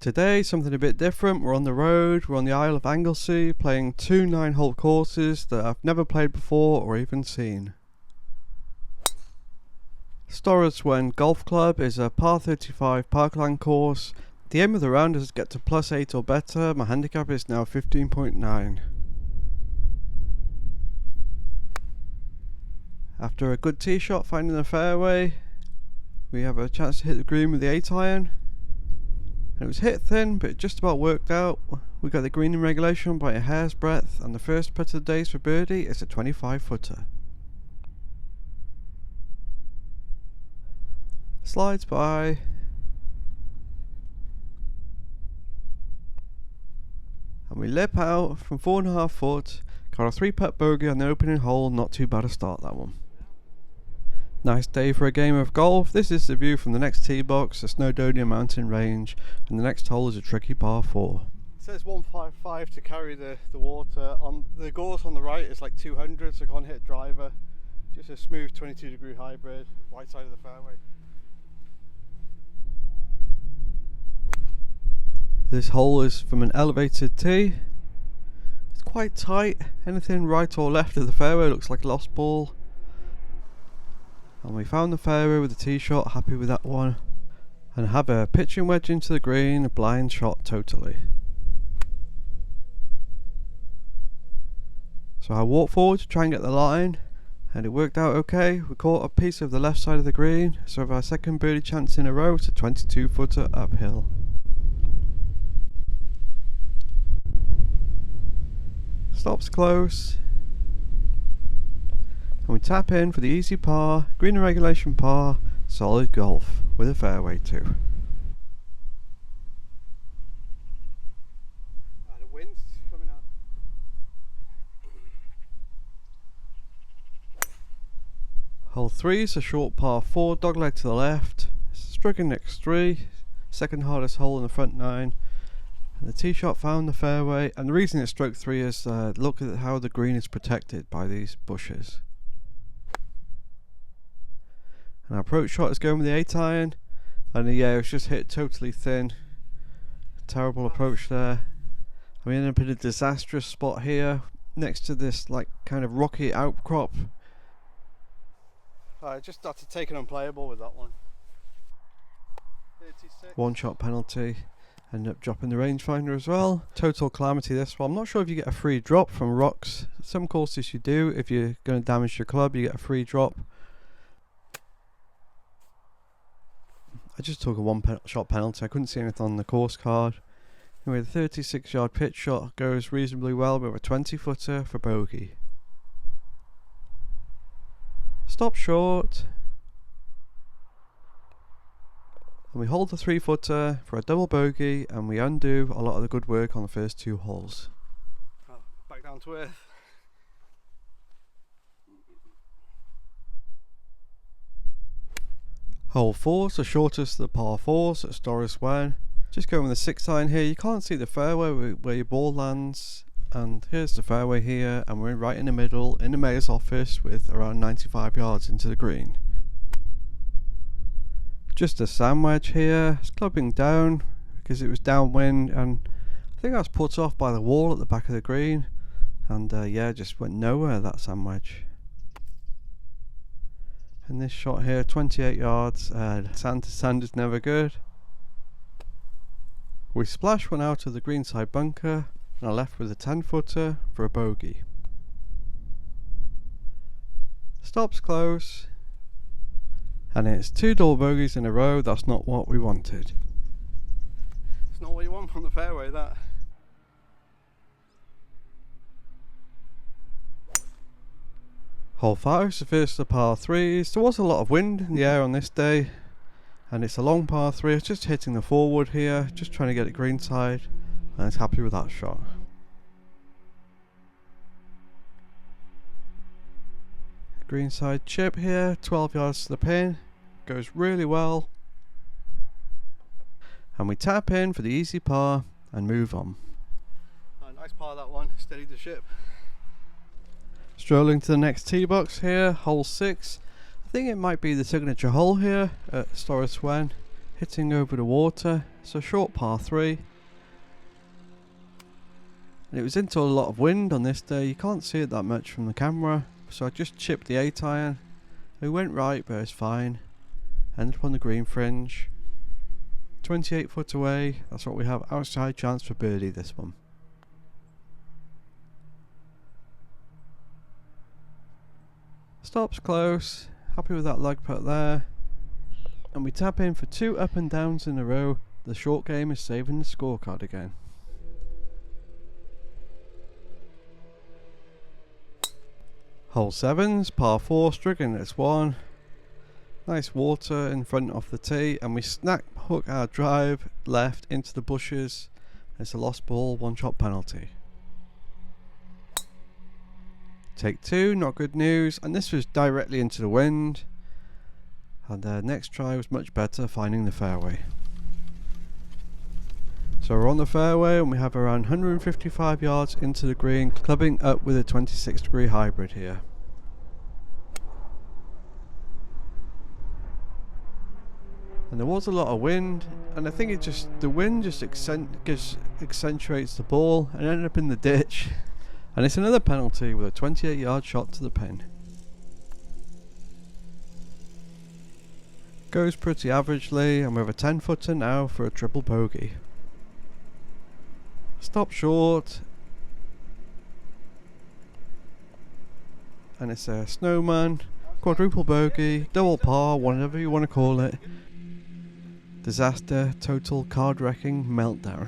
Today, something a bit different. We're on the road, we're on the Isle of Anglesey, playing two 9-hole courses that I've never played before or even seen. Storws Wen Golf Club is a par 35 parkland course. The aim of the round is to get to +8 or better. My handicap is now 15.9. After a good tee shot finding the fairway, we have a chance to hit the green with the 8-iron. It was hit thin, but it just about worked out. We got the green in regulation by a hair's breadth, and the first putt of the days for birdie is a 25-footer. Slides by. And we lip out from 4.5 foot. Got a 3-putt bogey on the opening hole, not too bad a start that one. Nice day for a game of golf. This is the view from the next tee box, the Snowdonia mountain range, and the next hole is a tricky par 4. It says 155 to carry the water. On the course on the right is like 200, so I can't hit driver. Just a smooth 22-degree hybrid, right side of the fairway. This hole is from an elevated tee. It's quite tight. Anything right or left of the fairway looks like a lost ball. And we found the fairway with a tee shot, happy with that one. And have a pitching wedge into the green, a blind shot totally. So I walked forward to try and get the line, and it worked out okay. We caught a piece of the left side of the green, so for our second birdie chance in a row, it's a 22-footer uphill. Stops close. And we tap in for the easy par, green and regulation par, solid golf with a fairway too. The wind's coming out. Hole 3 is a short par 4, dogleg to the left. Struck in next 3, second hardest hole in the front 9. And the tee shot found the fairway, and the reason it's stroke 3 is look at how the green is protected by these bushes. And our approach shot is going with the 8-iron, and yeah, it was just hit totally thin. Terrible approach there. We ended up in a disastrous spot here, next to this like kind of rocky outcrop. I just started taking unplayable with that one. 36. 1-shot penalty. Ended up dropping the rangefinder as well. Total calamity this one. I'm not sure if you get a free drop from rocks. Some courses you do. If you're going to damage your club, you get a free drop. I just took a 1-shot penalty. I couldn't see anything on the course card. Anyway, the 36-yard pitch shot goes reasonably well with a 20-footer for bogey. Stop short. And we hold the 3-footer for a double bogey, and we undo a lot of the good work on the first 2 holes. Oh, back down to earth. Hole 4 is the shortest of the par 4s at Storws Wen. Just going with the 6-iron here. You can't see the fairway where your ball lands, and here's the fairway here, and we're right in the middle in the mayor's office with around 95 yards into the green. Just a sand wedge here. It's clubbing down because it was downwind, and I think I was put off by the wall at the back of the green, and yeah, just went nowhere, that sand wedge. And this shot here, 28 yards, sand to sand is never good. We splash one out of the greenside bunker, and are left with a 10-footer for a bogey. Stops close, and it's 2 double bogeys in a row. That's not what we wanted. It's not what you want from the fairway, that. Hole 5 is the first of the par 3s. There was a lot of wind in the air on this day, and it's a long par 3. It's just hitting the forward here, just trying to get it greenside, and it's happy with that shot. Greenside chip here, 12 yards to the pin, goes really well, and we tap in for the easy par and move on. Nice par that one, steadied the ship. Strolling to the next tee box here, hole 6. I think it might be the signature hole here at Storws Wen. hitting over the water. It's a short par 3. And it was into a lot of wind on this day. You can't see it that much from the camera. So I just chipped the 8 iron. It went right, but it's fine. Ended up on the green fringe. 28 foot away. That's what we have outside chance for birdie this one. Stops close. Happy with that leg putt there. And we tap in for 2 up and downs in a row. The short game is saving the scorecard again. Hole 7's par 4, striking at 1. Nice water in front of the tee, and we snap hook our drive left into the bushes. It's a lost ball, 1-shot penalty. Take 2, not good news, and this was directly into the wind. And next try was much better, finding the fairway. So we're on the fairway and we have around 155 yards into the green, clubbing up with a 26-degree hybrid here. And there was a lot of wind, and I think the wind just accentuates the ball and ended up in the ditch. And it's another penalty with a 28-yard shot to the pin. Goes pretty averagely, and we have a 10-footer now for a triple bogey. Stop short. And it's a snowman, quadruple bogey, double par, whatever you want to call it. Disaster, total card wrecking meltdown.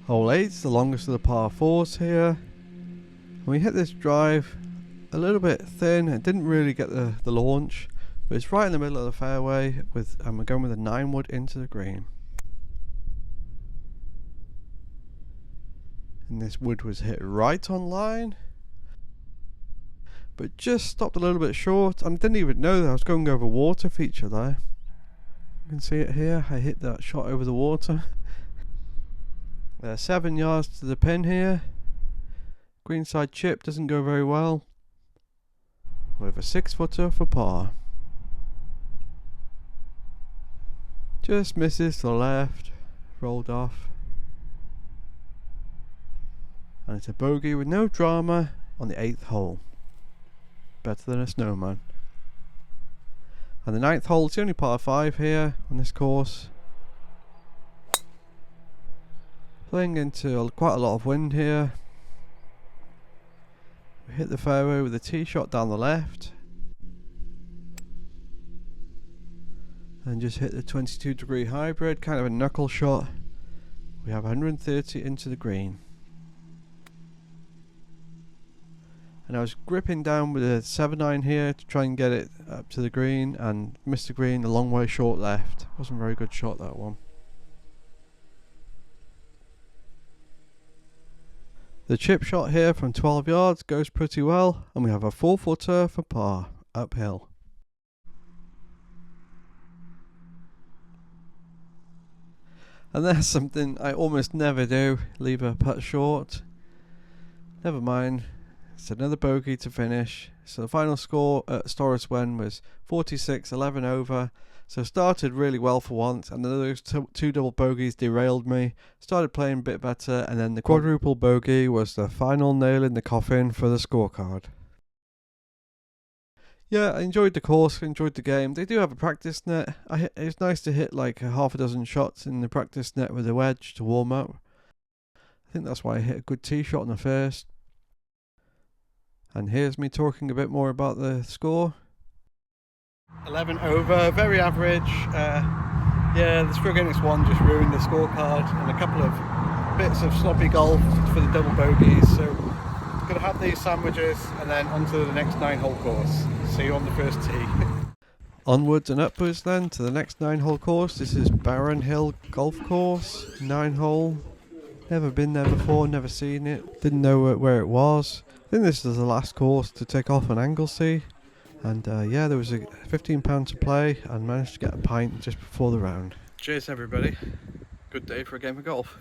Hole 8's the longest of the par 4s here. And we hit this drive a little bit thin. It didn't really get the launch, but it's right in the middle of the fairway and we're going with a 9-wood into the green. And this wood was hit right on line, but just stopped a little bit short, and I didn't even know that I was going over water feature there. You can see it here. I hit that shot over the water. 7 yards to the pin here. Greenside chip doesn't go very well. With a 6-footer for par. Just misses to the left. Rolled off. And it's a bogey with no drama on the 8th hole. Better than a snowman. And the 9th hole, it's the only par 5 here on this course. Playing into quite a lot of wind here. We hit the fairway with a tee shot down the left. And just hit the 22-degree hybrid, kind of a knuckle shot. We have 130 into the green. And I was gripping down with a 7-iron here to try and get it up to the green, and missed the green a long way short left. Wasn't a very good shot, that one. The chip shot here from 12 yards goes pretty well, and we have a 4-footer for par, uphill. And that's something I almost never do, leave a putt short. Never mind. It's another bogey to finish. So the final score at Storws Wen was 46, 11 over. So started really well for once, and then those two double bogeys derailed me. Started playing a bit better, and then the quadruple bogey was the final nail in the coffin for the scorecard. Yeah, I enjoyed the course, enjoyed the game. They do have a practice net. It's nice to hit like a half a dozen shots in the practice net with a wedge to warm up. I think that's why I hit a good tee shot on the first. And here's me talking a bit more about the score. 11 over, very average. Yeah, the screw against one just ruined the scorecard, and a couple of bits of sloppy golf for the double bogeys. So gonna have these sandwiches and then on to the next 9-hole course. See you on the first tee. Onwards and upwards then to the next 9-hole course. This is Baron Hill Golf Course, 9-hole. Never been there before, never seen it, didn't know where it was. I think this is the last course to take off on Anglesey. And yeah, there was a £15 to play and managed to get a pint just before the round. Cheers everybody. Good day for a game of golf.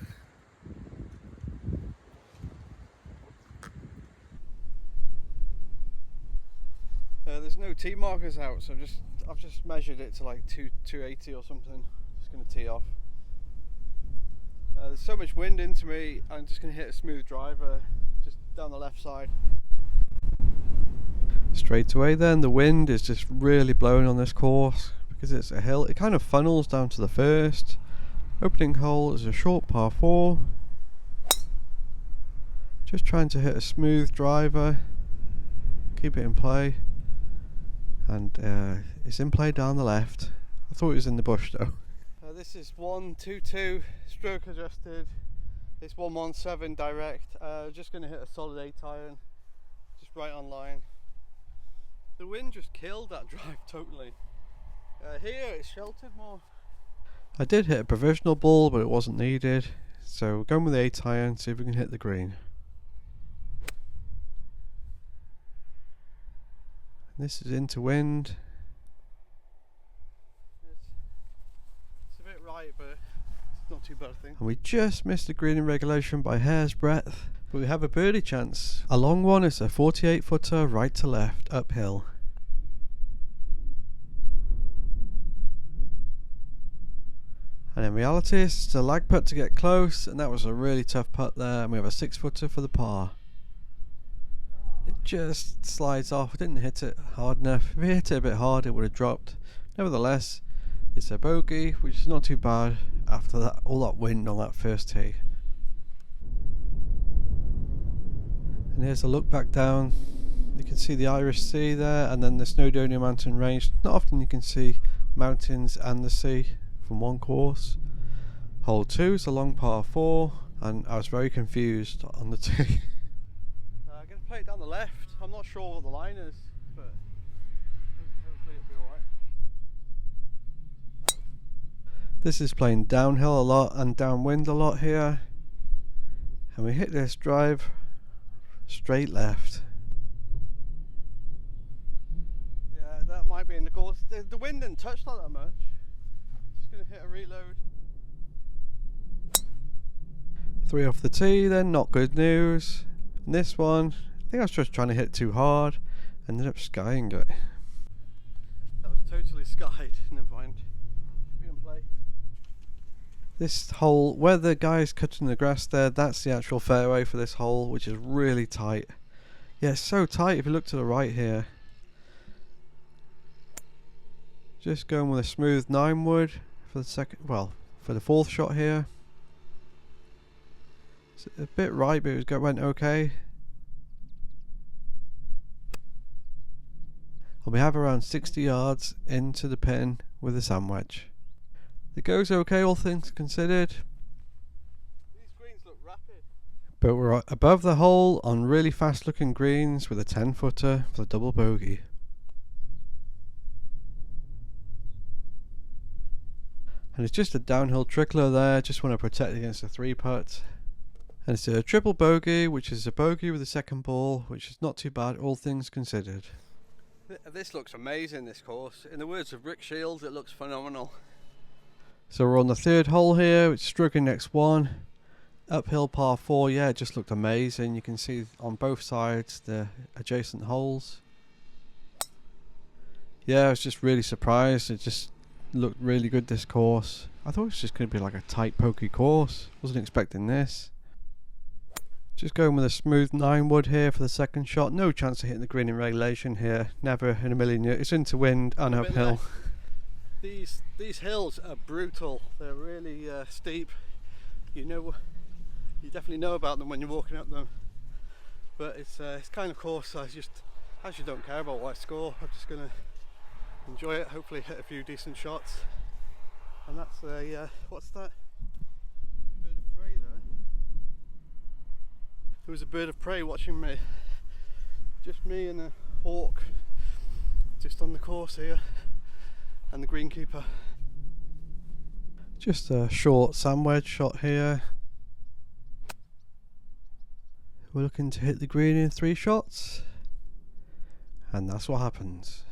There's no tee markers out, so I'm just I've just measured it to like 280 or something. Just going to tee off. There's so much wind into me, I'm just going to hit a smooth driver just down the left side. Straight away then, the wind is just really blowing on this course because it's a hill. It kind of funnels down to the first. Opening hole is a short par 4. Just trying to hit a smooth driver, keep it in play, and it's in play down the left. I thought it was in the bush though. This is 122 stroke adjusted. It's 117 direct. Just going to hit a solid 8 iron, just right on line. The wind just killed that drive totally. Here it's sheltered more. I did hit a provisional ball, but it wasn't needed. So going with the 8 iron, see if we can hit the green. And this is into wind. It's a bit right, but it's not too bad, I think. And we just missed the green in regulation by hair's breadth, but we have a birdie chance. A long one is a 48 footer right to left uphill. And in reality, it's a lag putt to get close, and that was a really tough putt there, and we have a 6 footer for the par. It just slides off. I didn't hit it hard enough. If we hit it a bit hard, it would have dropped. Nevertheless, it's a bogey, which is not too bad after that all that wind on that first tee. And here's a look back down. You can see the Irish Sea there, and then the Snowdonia mountain range. Not often you can see mountains and the sea from one course. Hole 2 is a long par 4, and I was very confused on the tee. I'm going to play it down the left. I'm not sure what the line is, but hopefully it'll be alright. This is playing downhill a lot and downwind a lot here, and we hit this drive straight left. Yeah, that might be in the course. The wind didn't touch not that much. Going to hit a reload. 3 off the tee then, not good news. And this one, I think I was just trying to hit too hard, ended up skying it. That was totally skied, never mind. Be in play. This hole, where the guy's cutting the grass there, that's the actual fairway for this hole, which is really tight. Yeah, it's so tight if you look to the right here. Just going with a smooth 9 wood. For the second, well, for the 4th shot here, it's a bit right, but it went okay. And we have around 60 yards into the pin with a sand wedge. It goes okay, all things considered. These greens look rapid. But we're above the hole on really fast-looking greens with a 10 footer for the double bogey. And it's just a downhill trickler there, just want to protect against a 3 putt. And it's a triple bogey, which is a bogey with a second ball, which is not too bad, all things considered. This looks amazing, this course. In the words of Rick Shields, it looks phenomenal. So we're on the 3rd hole here, it's struggling next one. Uphill par 4, yeah, it just looked amazing. You can see on both sides the adjacent holes. Yeah, I was just really surprised. It just looked really good, this course. I thought it was just going to be like a tight pokey course. Wasn't expecting this. Just going with a smooth 9 wood here for the 2nd shot. No chance of hitting the green in regulation here. Never in a million years. It's into wind and uphill. These hills are brutal. They're really steep. You definitely know about them when you're walking up them. But it's kind of course I actually don't care about what I score. I'm just going to enjoy it, hopefully hit a few decent shots. And that's a, what's that? Bird of prey there. There was a bird of prey watching me. Just me and a hawk just on the course here. And the greenkeeper. Just a short sand wedge shot here. We're looking to hit the green in 3 shots. And that's what happens.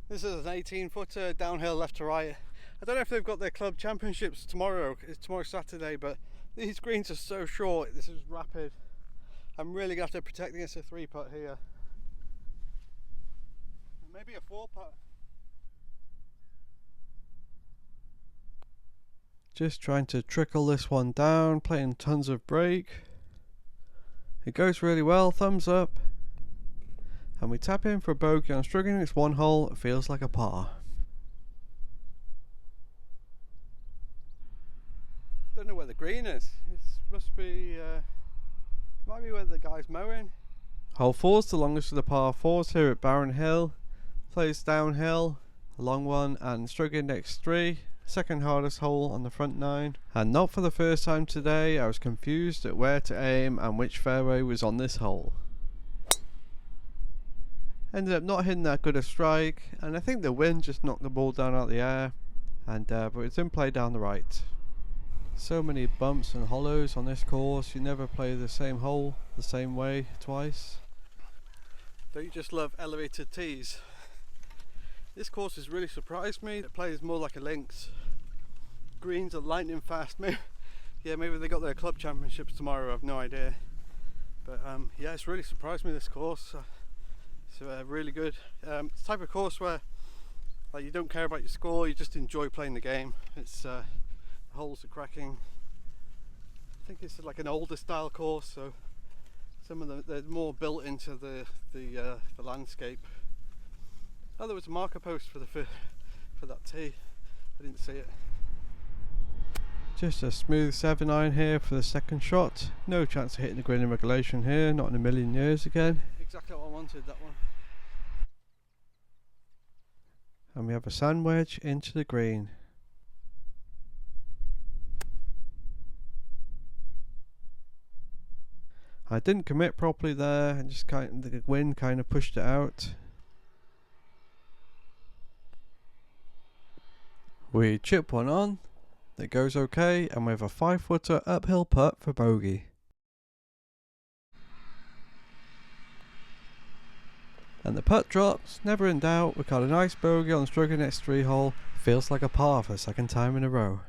This is an 18 footer downhill left to right. I don't know if they've got their club championships tomorrow. It's tomorrow Saturday, but these greens are so short. This is rapid. I'm really going to have to protect against a 3 putt here. maybe a 4-putt. Just trying to trickle this one down, playing tons of break. It goes really well, thumbs up. And we tap in for a bogey on Srixon. It's 1 hole, it feels like a par. Don't know where the green is. It must be, might be where the guy's mowing. Hole 4's the longest of the par 4s here at Baron Hill. Plays downhill, a long one, and Srixon next 3. Second hardest hole on the front 9. And not for the first time today, I was confused at where to aim and which fairway was on this hole. Ended up not hitting that good a strike, and I think the wind just knocked the ball down out of the air, and but it's in play down the right. So many bumps and hollows on this course, you never play the same hole the same way twice. Don't you just love elevated tees? This course has really surprised me. It plays more like a links. Greens are lightning fast. Maybe, yeah, maybe they got their club championships tomorrow, I have no idea. But yeah, it's really surprised me, this course. It's really good. It's the type of course where like you don't care about your score, you just enjoy playing the game. It's the holes are cracking. I think it's like an older style course, so some of them they're more built into the landscape. Oh, there was a marker post for that tee. I didn't see it. Just a smooth 7-iron here for the second shot. No chance of hitting the green in regulation here, not in a million years again. Exactly what I wanted, that one. And we have a sand wedge into the green. I didn't commit properly there, and just the wind kind of pushed it out. We chip one on, it goes okay, and we have a 5-footer uphill putt for bogey. And the putt drops, never in doubt. We got a nice bogey on the Srixon next 3 hole, feels like a par for the second time in a row.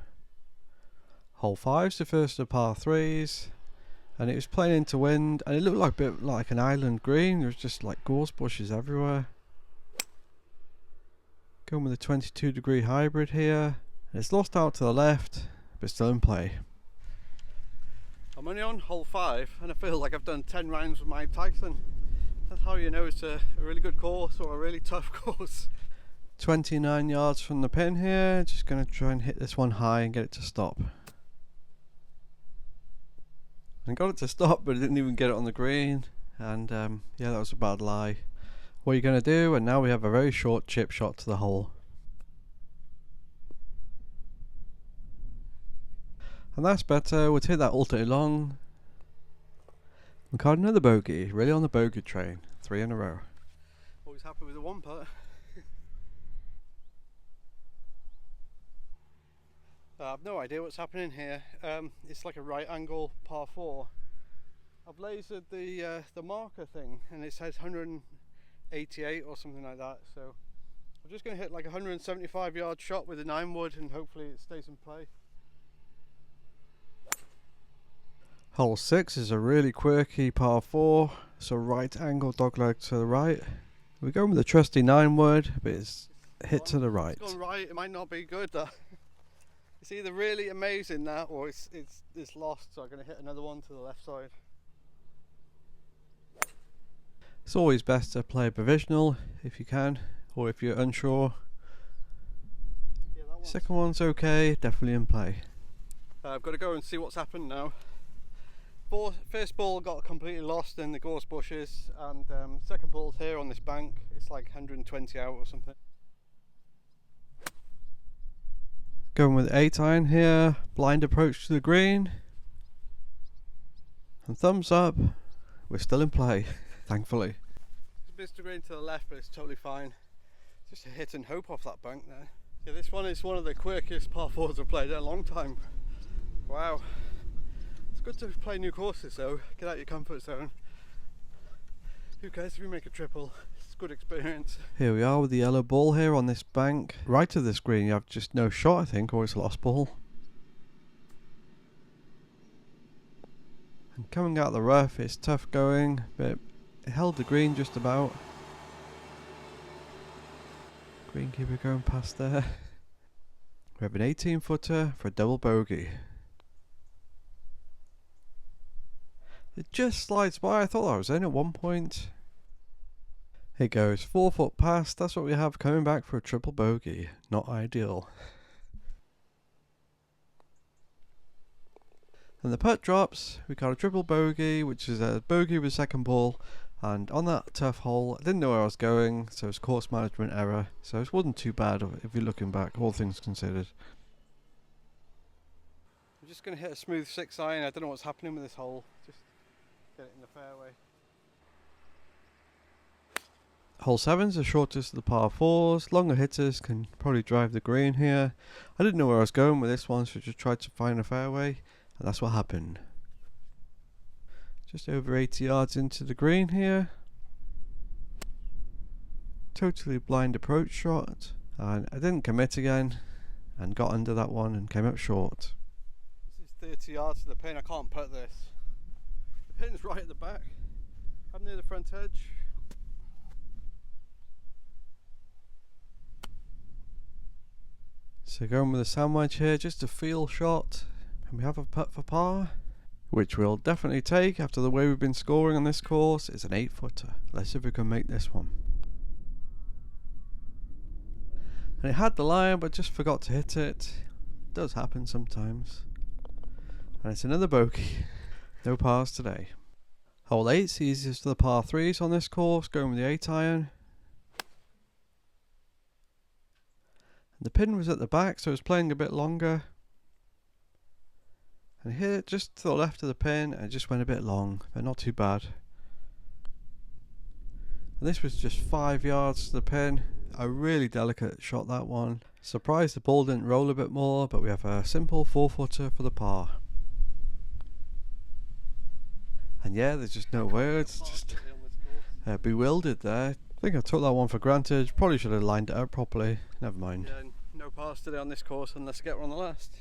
Hole 5's the first of par 3s, and it was playing into wind, and it looked like a bit like an island green. There was just like gorse bushes everywhere. Going with a 22-degree hybrid here, and it's lost out to the left, but still in play. I'm only on hole 5, and I feel like I've done 10 rounds with Mike Tyson. That's how you know it's a really good course or a really tough course. 29 yards from the pin here, just going to try and hit this one high and get it to stop. I got it to stop, but I didn't even get it on the green, and yeah, that was a bad lie. What are you going to do? And now we have a very short chip shot to the hole. And that's better. We'll hit that all day long. We got another bogey. Really on the bogey train. 3 in a row. Always happy with the 1 putt. I have no idea what's happening here. It's like a right angle par 4. I've lasered the marker thing, and it says 188 or something like that, so I'm just going to hit like a 175 yard shot with a 9-wood, and hopefully it stays in play. Hole 6 is a really quirky par 4. It's a right angle dogleg to the right. We're going with a trusty 9-wood, but it's hit to the right. It's gone right. It might not be good. It's either really amazing that, or it's lost, so I'm going to hit another one to the left side. It's always best to play a provisional if you can, or if you're unsure. Yeah, second one's okay, definitely in play. I've got to go and see what's happened now. First ball got completely lost in the gorse bushes, and second ball's here on this bank. It's like 120 out or something. Going with 8-iron here, blind approach to the green. And thumbs up, we're still in play, thankfully. It's a bit of green to the left, but it's totally fine. Just a hit and hope off that bank there. Yeah, this one is one of the quirkiest par 4s I've played in a long time. Wow. It's good to play new courses though, get out your comfort zone. Who cares if you make a triple? It's a good experience. Here we are with the yellow ball here on this bank. Right to this green, you have just no shot, I think, or it's a lost ball. And coming out the rough, it's tough going, but it held the green just about. Greenkeeper going past there. We have an 18 footer for a double bogey. It just slides by. I thought I was in at one point. Here goes, 4 foot past. That's what we have coming back for a triple bogey. Not ideal. And the putt drops. We got a triple bogey, which is a bogey with second ball. And on that tough hole, I didn't know where I was going, so it's course management error. So it wasn't too bad if you're looking back, all things considered. I'm just going to hit a smooth 6 iron. I don't know what's happening with this hole. Just get it in the fairway. Hole 7's the shortest of the par 4s. Longer hitters can probably drive the green here. I didn't know where I was going with this one, so just tried to find a fairway, and that's what happened. Just over 80 yards into the green here. Totally blind approach shot, and I didn't commit again and got under that one and came up short. This is 30 yards to the pin. I can't putt this. The pin's right at the back. I'm near the front edge. So going with a sand wedge here, just a feel shot, and we have a putt for par, which we'll definitely take after the way we've been scoring on this course. It's an 8 footer. Let's see if we can make this one. And it had the line, but just forgot to hit it. It does happen sometimes. And it's another bogey. No pars today. Hole 8's easiest for the par 3s on this course, going with the 8 iron. The pin was at the back, so it was playing a bit longer. And here, just to the left of the pin, and it just went a bit long, but not too bad. And this was just 5 yards to the pin. A really delicate shot, that one. Surprised the ball didn't roll a bit more, but we have a simple 4 footer for the par. And yeah, there's just no words. Just bewildered there. I think I took that one for granted. Probably should have lined it up properly. Never mind. Yeah, no pars today on this course unless I get one on the last.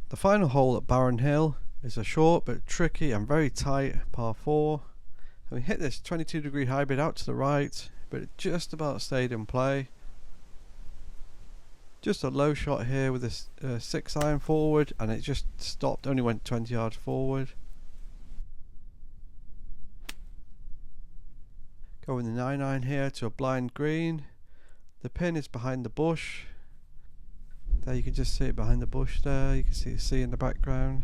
The final hole at Baron Hill is a short but tricky and very tight par 4. And we hit this 22-degree hybrid out to the right, but it just about stayed in play. Just a low shot here with a 6 iron forward, and it just stopped, only went 20 yards forward. Going the 9 iron here to a blind green. The pin is behind the bush. There you can just see it behind the bush there, you can see the sea in the background.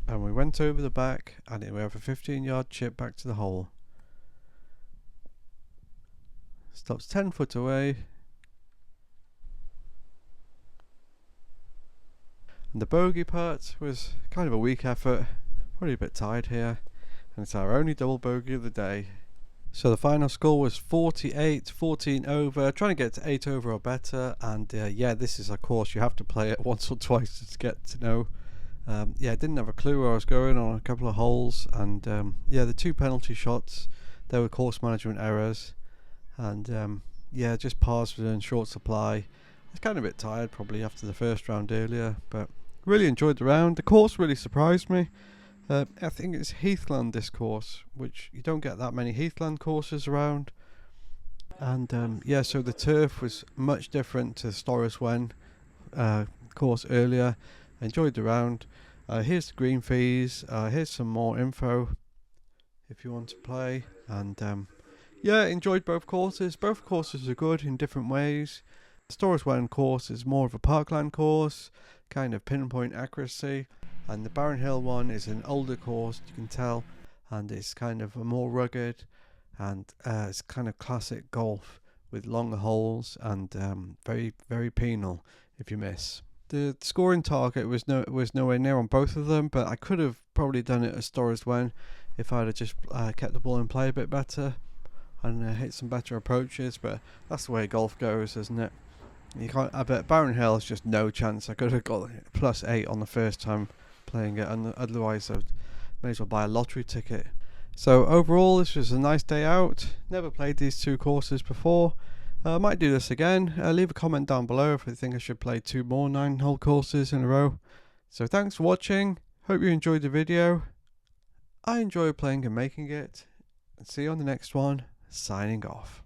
And we went over the back, and we have a 15-yard chip back to the hole. Stops 10 foot away. And the bogey putt was kind of a weak effort, probably a bit tired here, and it's our only double bogey of the day. So the final score was 48, 14 over, trying to get to 8 over or better, and yeah, this is a course you have to play it once or twice to get to know. Yeah, I didn't have a clue where I was going on a couple of holes, and yeah, the 2 penalty shots, they were course management errors, and yeah, just pars were in short supply. I was kind of a bit tired probably after the first round earlier, but really enjoyed the round. The course really surprised me. I think it's heathland, this course, which you don't get that many heathland courses around. And yeah, so the turf was much different to Storws Wen course earlier. I enjoyed the round. Here's the green fees. Here's some more info if you want to play. And yeah, enjoyed both courses. Both courses are good in different ways. The Storws Wen course is more of a parkland course, kind of pinpoint accuracy, and the Baron Hill one is an older course, you can tell, and it's kind of a more rugged, and it's kind of classic golf with longer holes and very, very penal if you miss. The scoring target was nowhere near on both of them, but I could have probably done it at Storws Wen if I'd have just kept the ball in play a bit better and hit some better approaches, but that's the way golf goes, isn't it? You can't. I bet Baron Hill is just no chance. I could have got +8 on the first time playing it, and otherwise I may as well buy a lottery ticket. So overall, this was a nice day out. Never played these 2 courses before. I might do this again. Leave a comment down below if you think I should play 2 more 9-hole courses in a row. So thanks for watching. Hope you enjoyed the video. I enjoy playing and making it, and see you on the next one. Signing off.